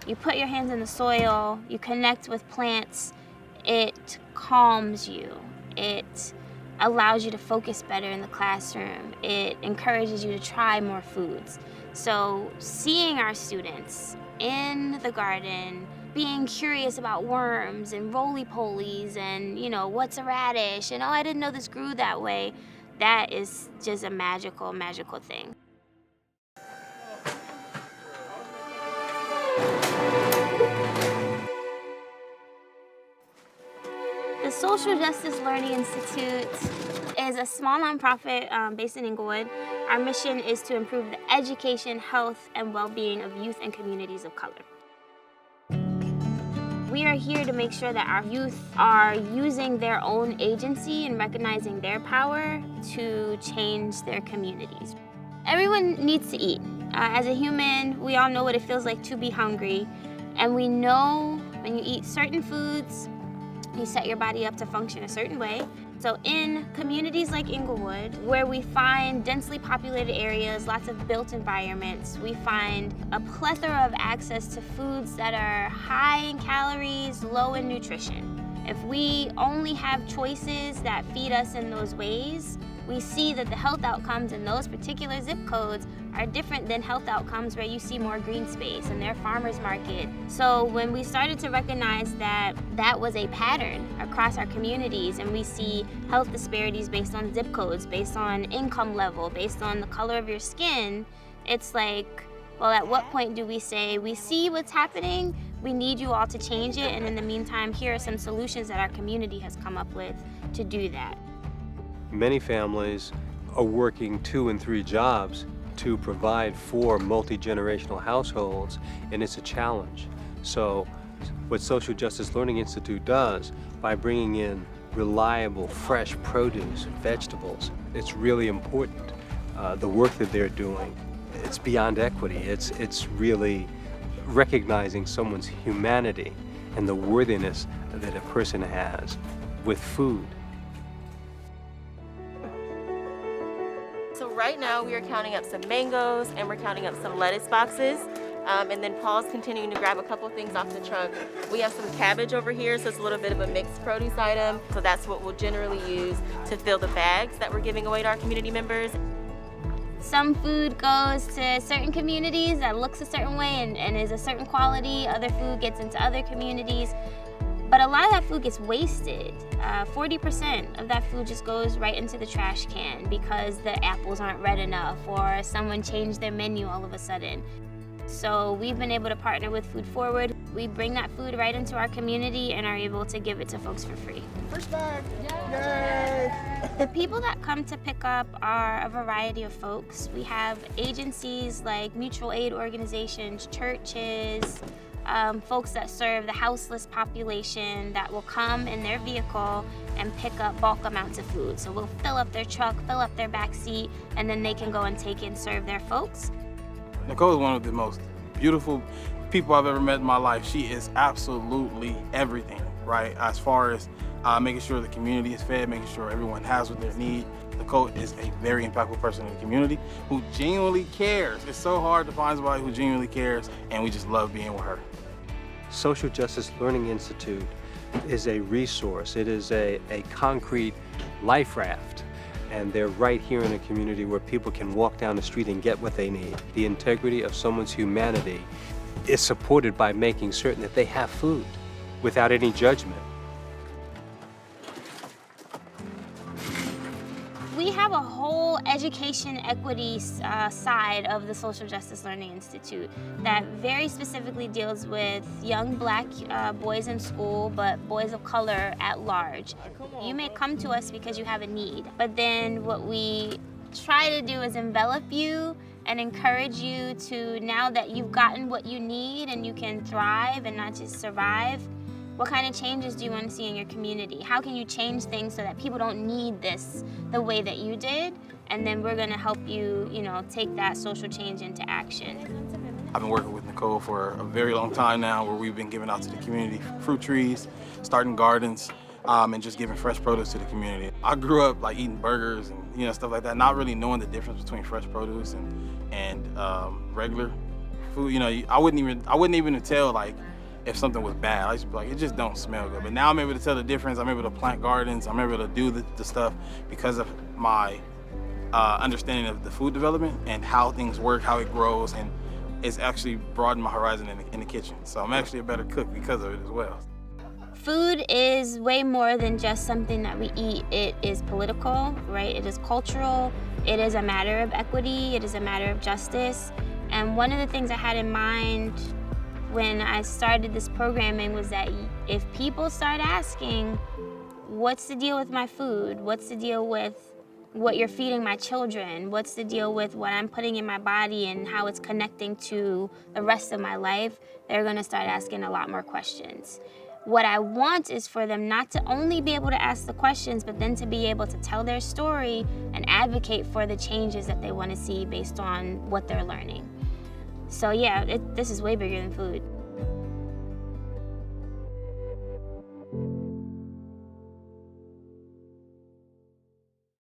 You put your hands in the soil, you connect with plants, it calms you. It allows you to focus better in the classroom. It encourages you to try more foods. So seeing our students in the garden, being curious about worms and roly-polies and, what's a radish, and I didn't know this grew that way, that is just a magical, magical thing. The Social Justice Learning Institute is a small nonprofit based in Inglewood. Our mission is to improve the education, health, and well-being of youth and communities of color. We are here to make sure that our youth are using their own agency and recognizing their power to change their communities. Everyone needs to eat. As a human, we all know what it feels like to be hungry, and we know when you eat certain foods, you set your body up to function a certain way. So in communities like Inglewood, where we find densely populated areas, lots of built environments, we find a plethora of access to foods that are high in calories, low in nutrition. If we only have choices that feed us in those ways, we see that the health outcomes in those particular zip codes are different than health outcomes where you see more green space and their farmers market. So when we started to recognize that that was a pattern across our communities, and we see health disparities based on zip codes, based on income level, based on the color of your skin, it's like, well, at what point do we say, we see what's happening, we need you all to change it, and in the meantime, here are some solutions that our community has come up with to do that. Many families are working 2 and 3 jobs to provide for multi-generational households, and it's a challenge. So what Social Justice Learning Institute does, by bringing in reliable, fresh produce and vegetables, it's really important. The work that they're doing, it's beyond equity. It's really recognizing someone's humanity and the worthiness that a person has with food. So right now we are counting up some mangoes and we're counting up some lettuce boxes. And then Paul's continuing to grab a couple things off the truck. We have some cabbage over here, so it's a little bit of a mixed produce item. So that's what we'll generally use to fill the bags that we're giving away to our community members. Some food goes to certain communities that looks a certain way and is a certain quality. Other food gets into other communities. But a lot of that food gets wasted. 40% of that food just goes right into the trash can because the apples aren't red enough or someone changed their menu all of a sudden. So we've been able to partner with Food Forward. We bring that food right into our community and are able to give it to folks for free. First bag! Yay! The people that come to pick up are a variety of folks. We have agencies like mutual aid organizations, churches, folks that serve the houseless population that will come in their vehicle and pick up bulk amounts of food. So we'll fill up their truck, fill up their back seat, and then they can go and take and serve their folks. Nicole is one of the most beautiful people I've ever met in my life. She is absolutely everything, right? As far as making sure the community is fed, making sure everyone has what they need. Nicole is a very impactful person in the community who genuinely cares. It's so hard to find somebody who genuinely cares, and we just love being with her. Social Justice Learning Institute is a resource. It is a concrete life raft. And they're right here in a community where people can walk down the street and get what they need. The integrity of someone's humanity is supported by making certain that they have food without any judgment. We have a whole education equity side of the Social Justice Learning Institute that very specifically deals with young Black boys in school, but boys of color at large. You may come to us because you have a need, but then what we try to do is envelop you and encourage you to, now that you've gotten what you need and you can thrive and not just survive, what kind of changes do you want to see in your community? How can you change things so that people don't need this the way that you did? And then we're going to help you, take that social change into action. I've been working with Nicole for a very long time now, where we've been giving out to the community fruit trees, starting gardens, and just giving fresh produce to the community. I grew up eating burgers and stuff like that, not really knowing the difference between fresh produce and regular food, you know, I wouldn't even tell like if something was bad. I used to be like, it just don't smell good. But now I'm able to tell the difference. I'm able to plant gardens. I'm able to do the stuff because of my understanding of the food development and how things work, how it grows, and it's actually broadened my horizon in the kitchen. So I'm actually a better cook because of it as well. Food is way more than just something that we eat. It is political, right? It is cultural. It is a matter of equity. It is a matter of justice. And one of the things I had in mind when I started this programming was that if people start asking, what's the deal with my food? What's the deal with what you're feeding my children? What's the deal with what I'm putting in my body and how it's connecting to the rest of my life? They're gonna start asking a lot more questions. What I want is for them not to only be able to ask the questions, but then to be able to tell their story and advocate for the changes that they want to see based on what they're learning. So yeah, this is way bigger than food.